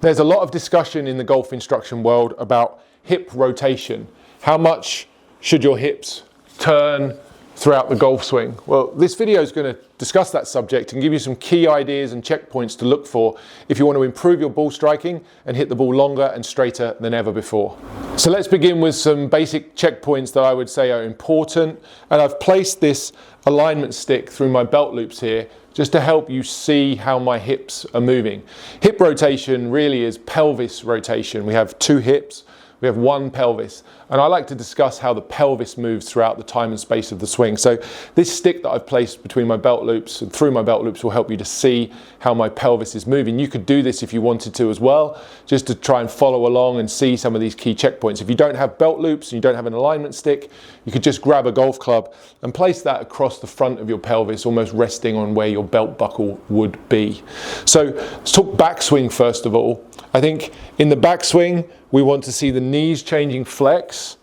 There's a lot of discussion in the golf instruction world about hip rotation. How much should your hips turn throughout the golf swing? Well, this video is going to discuss that subject and give you some key ideas and checkpoints to look for if you want to improve your ball striking and hit the ball longer and straighter than ever before. So let's begin with some basic checkpoints that I would say are important. And I've placed this alignment stick through my belt loops here just to help you see how my hips are moving. Hip rotation really is pelvis rotation. We have two hips, we have one pelvis, and I like to discuss how the pelvis moves throughout the time and space of the swing. So this stick that I've placed between my belt loops and through my belt loops will help you to see how my pelvis is moving. You could do this if you wanted to as well, just to try and follow along and see some of these key checkpoints. If you don't have belt loops and you don't have an alignment stick, you could just grab a golf club and place that across the front of your pelvis, almost resting on where your belt buckle would be. So let's talk backswing first of all. I think in the backswing, we want to see the knees changing flex,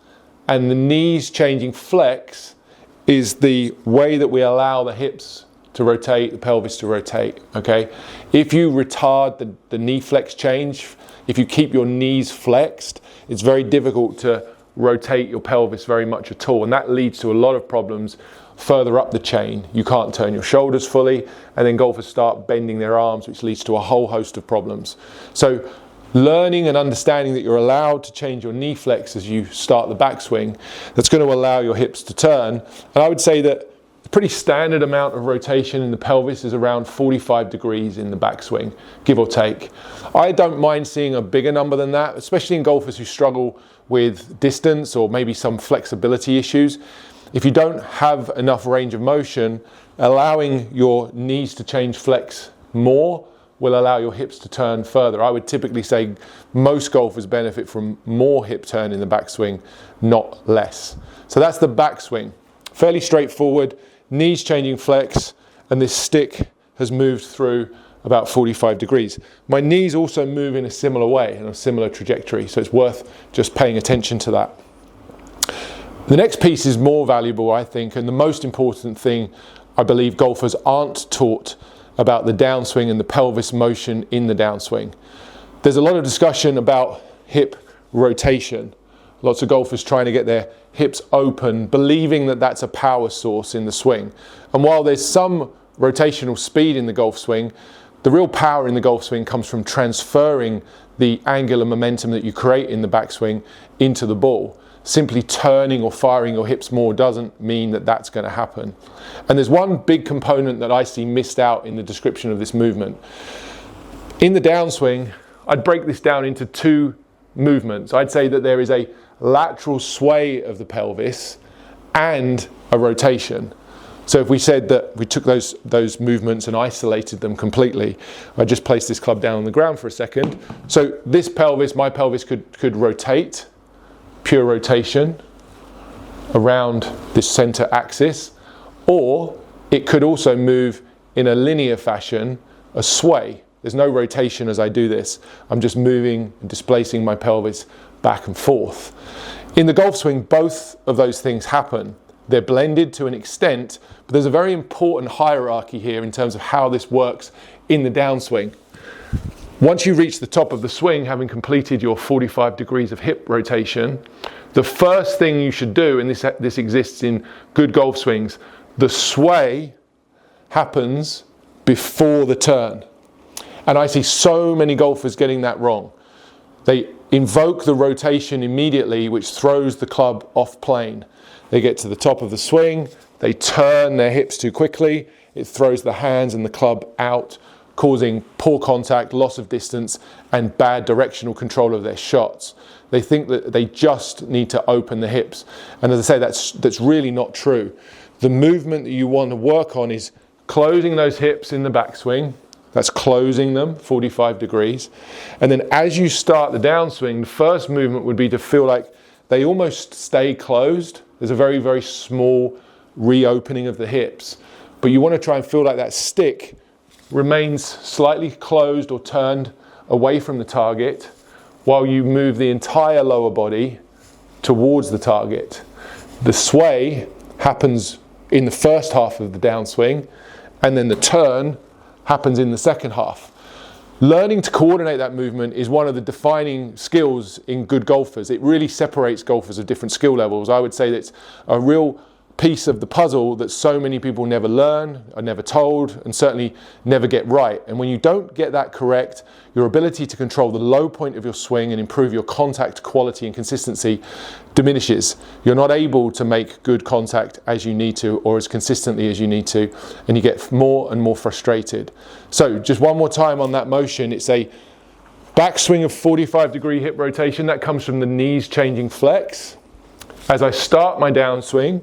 and the knees changing flex is the way that we allow the hips to rotate, the pelvis to rotate, okay? If you retard the knee flex change, if you keep your knees flexed, it's very difficult to rotate your pelvis very much at all, and that leads to a lot of problems further up the chain. You can't turn your shoulders fully, and then golfers start bending their arms, which leads to a whole host of problems. So learning and understanding that you're allowed to change your knee flex as you start the backswing, that's going to allow your hips to turn. And I would say that the pretty standard amount of rotation in the pelvis is around 45 degrees in the backswing, give or take. I don't mind seeing a bigger number than that, especially in golfers who struggle with distance or maybe some flexibility issues. If you don't have enough range of motion, allowing your knees to change flex more will allow your hips to turn further. I would typically say most golfers benefit from more hip turn in the backswing, not less. So that's the backswing. Fairly straightforward, knees changing flex, and this stick has moved through about 45 degrees. My knees also move in a similar way, in a similar trajectory, so it's worth just paying attention to that. The next piece is more valuable, I think, and the most important thing I believe golfers aren't taught about the downswing and the pelvis motion in the downswing. There's a lot of discussion about hip rotation. Lots of golfers trying to get their hips open, believing that that's a power source in the swing. And while there's some rotational speed in the golf swing, the real power in the golf swing comes from transferring the angular momentum that you create in the backswing into the ball. Simply turning or firing your hips more doesn't mean that that's going to happen. And there's one big component that I see missed out in the description of this movement. In the downswing, I'd break this down into two movements. I'd say that there is a lateral sway of the pelvis and a rotation. So if we said that we took those movements and isolated them completely, I just place this club down on the ground for a second. So this pelvis, my pelvis could rotate, pure rotation around this center axis, or it could also move in a linear fashion, a sway. There's no rotation as I do this. I'm just moving and displacing my pelvis back and forth. In the golf swing, both of those things happen. They're blended to an extent, but there's a very important hierarchy here in terms of how this works in the downswing. Once you reach the top of the swing, having completed your 45 degrees of hip rotation, the first thing you should do, and this exists in good golf swings, the sway happens before the turn. And I see so many golfers getting that wrong. They invoke the rotation immediately, which throws the club off plane. They get to the top of the swing, they turn their hips too quickly, it throws the hands and the club out, causing poor contact, loss of distance, and bad directional control of their shots. They think that they just need to open the hips. And as I say, that's really not true. The movement that you want to work on is closing those hips in the backswing. That's closing them 45 degrees. And then as you start the downswing, the first movement would be to feel like they almost stay closed. There's a very, very small reopening of the hips. But you want to try and feel like that stick remains slightly closed or turned away from the target while you move the entire lower body towards the target. The sway happens in the first half of the downswing, and then the turn happens in the second half. Learning to coordinate that movement is one of the defining skills in good golfers. It really separates golfers of different skill levels. I would say that's a real piece of the puzzle that so many people never learn, are never told, and certainly never get right. And when you don't get that correct, your ability to control the low point of your swing and improve your contact quality and consistency diminishes. You're not able to make good contact as you need to or as consistently as you need to, and you get more and more frustrated. So just one more time on that motion, it's a backswing of 45-degree hip rotation. That comes from the knees changing flex. As I start my downswing,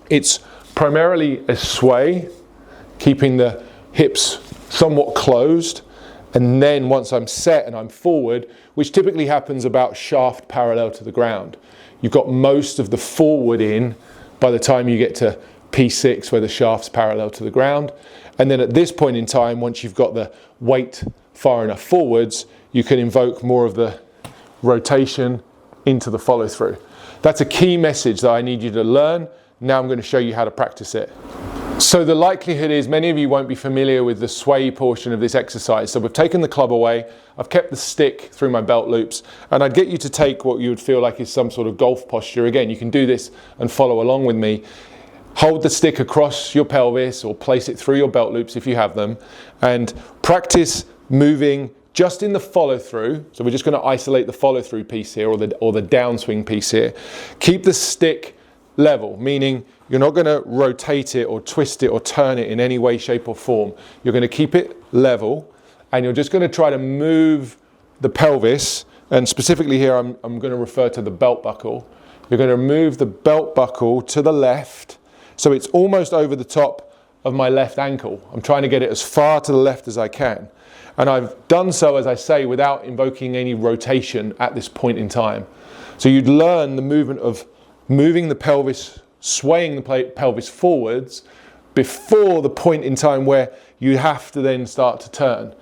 it's primarily a sway, keeping the hips somewhat closed, and then once I'm set and I'm forward, which typically happens about shaft parallel to the ground, you've got most of the forward in by the time you get to P6 where the shaft's parallel to the ground. And then at this point in time, once you've got the weight far enough forwards, you can invoke more of the rotation into the follow through. That's a key message that I need you to learn. Now I'm going to show you how to practice it. So the likelihood is many of you won't be familiar with the sway portion of this exercise. So we've taken the club away, I've kept the stick through my belt loops, and I'd get you to take what you would feel like is some sort of golf posture. Again, you can do this and follow along with me. Hold the stick across your pelvis or place it through your belt loops if you have them, and practice moving just in the follow through. So we're just going to isolate the follow through piece here, or the downswing piece here. Keep the stick level, meaning you're not going to rotate it or twist it or turn it in any way, shape or form. You're going to keep it level, and you're just going to try to move the pelvis, and specifically here I'm going to refer to the belt buckle. You're going to move the belt buckle to the left, so it's almost over the top of my left ankle. I'm trying to get it as far to the left as I can, and I've done so, as I say, without invoking any rotation at this point in time. So you'd learn the movement of moving the pelvis, swaying the pelvis forwards before the point in time where you have to then start to turn.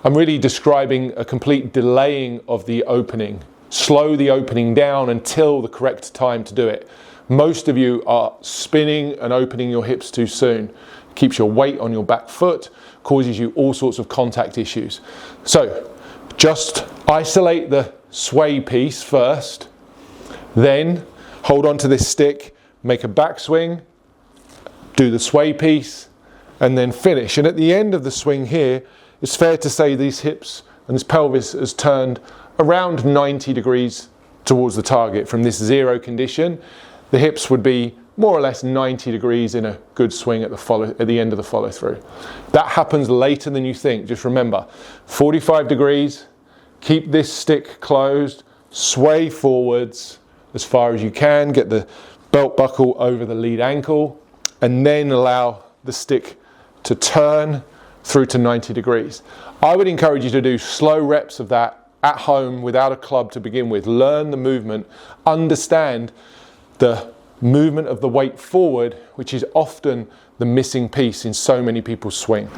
I'm really describing a complete delaying of the opening. Slow the opening down until the correct time to do it. Most of you are spinning and opening your hips too soon. Keeps your weight on your back foot, causes you all sorts of contact issues. So just isolate the sway piece first, then hold on to this stick, make a backswing, do the sway piece, and then finish. And at the end of the swing here, it's fair to say these hips and this pelvis has turned around 90 degrees towards the target. From this zero condition, the hips would be more or less 90 degrees in a good swing at the end of the follow through. That happens later than you think. Just remember, 45 degrees, keep this stick closed, sway forwards as far as you can, get the belt buckle over the lead ankle, and then allow the stick to turn through to 90 degrees. I would encourage you to do slow reps of that at home without a club to begin with. Learn the movement, understand the movement of the weight forward, which is often the missing piece in so many people's swing.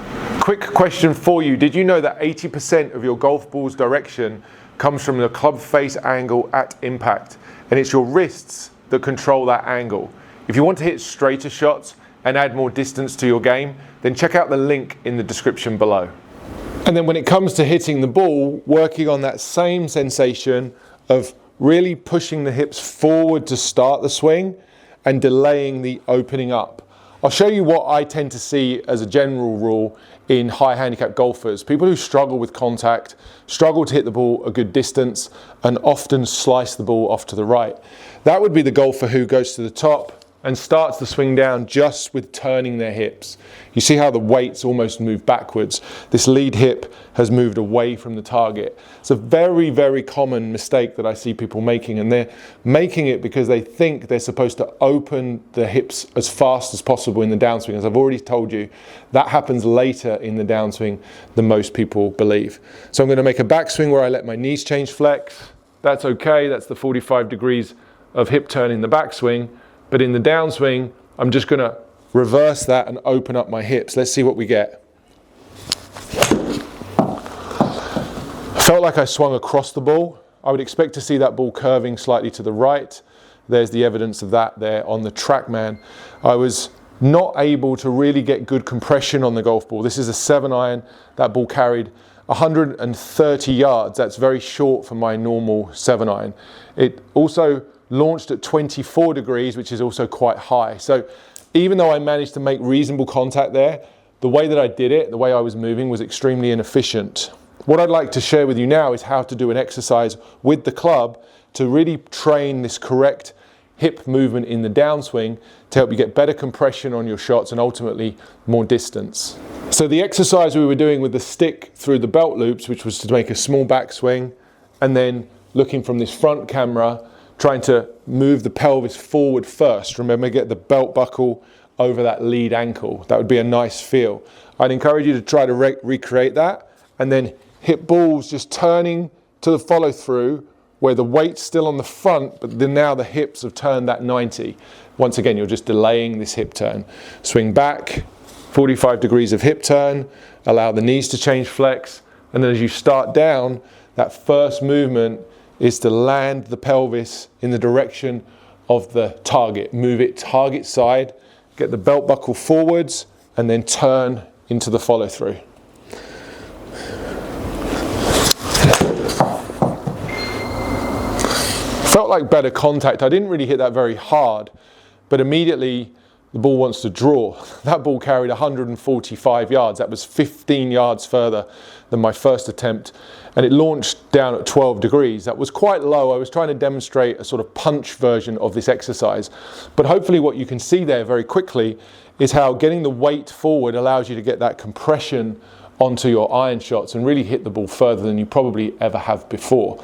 Quick question for you. Did you know that 80% of your golf ball's direction comes from the club face angle at impact? And it's your wrists that control that angle. If you want to hit straighter shots and add more distance to your game, then check out the link in the description below. And then when it comes to hitting the ball, working on that same sensation of really pushing the hips forward to start the swing and delaying the opening up. I'll show you what I tend to see as a general rule in high handicap golfers. People who struggle with contact, struggle to hit the ball a good distance, and often slice the ball off to the right. That would be the golfer who goes to the top and starts the swing down just with turning their hips. You see how the weight's almost moved backwards. This lead hip has moved away from the target. It's a very, very common mistake that I see people making, and they're making it because they think they're supposed to open the hips as fast as possible in the downswing. As I've already told you, that happens later in the downswing than most people believe. So I'm going to make a backswing where I let my knees change flex. That's okay, that's the 45 degrees of hip turn in the backswing. But in the downswing, I'm just going to reverse that and open up my hips. Let's see what we get. I felt like I swung across the ball. I would expect to see that ball curving slightly to the right. There's the evidence of that there on the TrackMan. I was not able to really get good compression on the golf ball. This is a 7-iron. That ball carried 130 yards. That's very short for my normal 7-iron. It also launched at 24 degrees, which is also quite high. So even though I managed to make reasonable contact there, the way that I did it, the way I was moving, was extremely inefficient. What I'd like to share with you now is how to do an exercise with the club to really train this correct hip movement in the downswing to help you get better compression on your shots and ultimately more distance. So the exercise we were doing with the stick through the belt loops, which was to make a small backswing, and then looking from this front camera, trying to move the pelvis forward first. Remember, get the belt buckle over that lead ankle. That would be a nice feel. I'd encourage you to try to recreate that, and then hip balls just turning to the follow through where the weight's still on the front, but then now the hips have turned that 90. Once again, you're just delaying this hip turn. Swing back, 45 degrees of hip turn, allow the knees to change flex, and then as you start down, that first movement is to land the pelvis in the direction of the target. Move it target side, get the belt buckle forwards, and then turn into the follow through. Felt like better contact. I didn't really hit that very hard, but immediately the ball wants to draw. That ball carried 145 yards. That was 15 yards further than my first attempt, and it launched down at 12 degrees. That was quite low. I was trying to demonstrate a sort of punch version of this exercise, but hopefully what you can see there very quickly is how getting the weight forward allows you to get that compression onto your iron shots and really hit the ball further than you probably ever have before.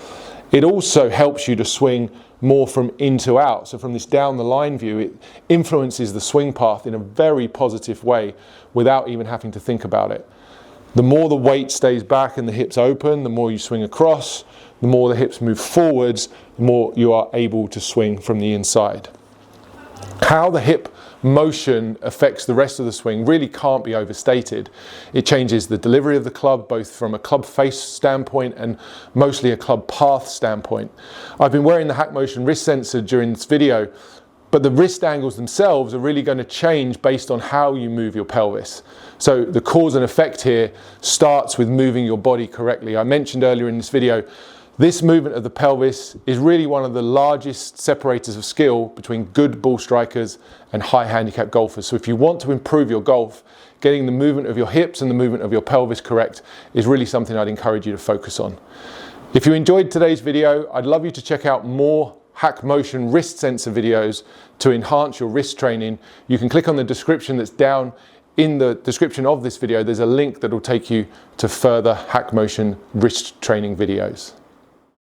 It also helps you to swing more from in to out. So from this down the line view, it influences the swing path in a very positive way without even having to think about it. The more the weight stays back and the hips open, the more you swing across, the more the hips move forwards, the more you are able to swing from the inside. How the hip motion affects the rest of the swing really can't be overstated. It changes the delivery of the club, both from a club face standpoint and mostly a club path standpoint. I've been wearing the HackMotion wrist sensor during this video, but the wrist angles themselves are really going to change based on how you move your pelvis. So the cause and effect here starts with moving your body correctly. I mentioned earlier in this video, this movement of the pelvis is really one of the largest separators of skill between good ball strikers and high handicap golfers. So if you want to improve your golf, getting the movement of your hips and the movement of your pelvis correct is really something I'd encourage you to focus on. If you enjoyed today's video, I'd love you to check out more HackMotion wrist sensor videos to enhance your wrist training. You can click on the description that's down in the description of this video. There's a link that will take you to further HackMotion wrist training videos.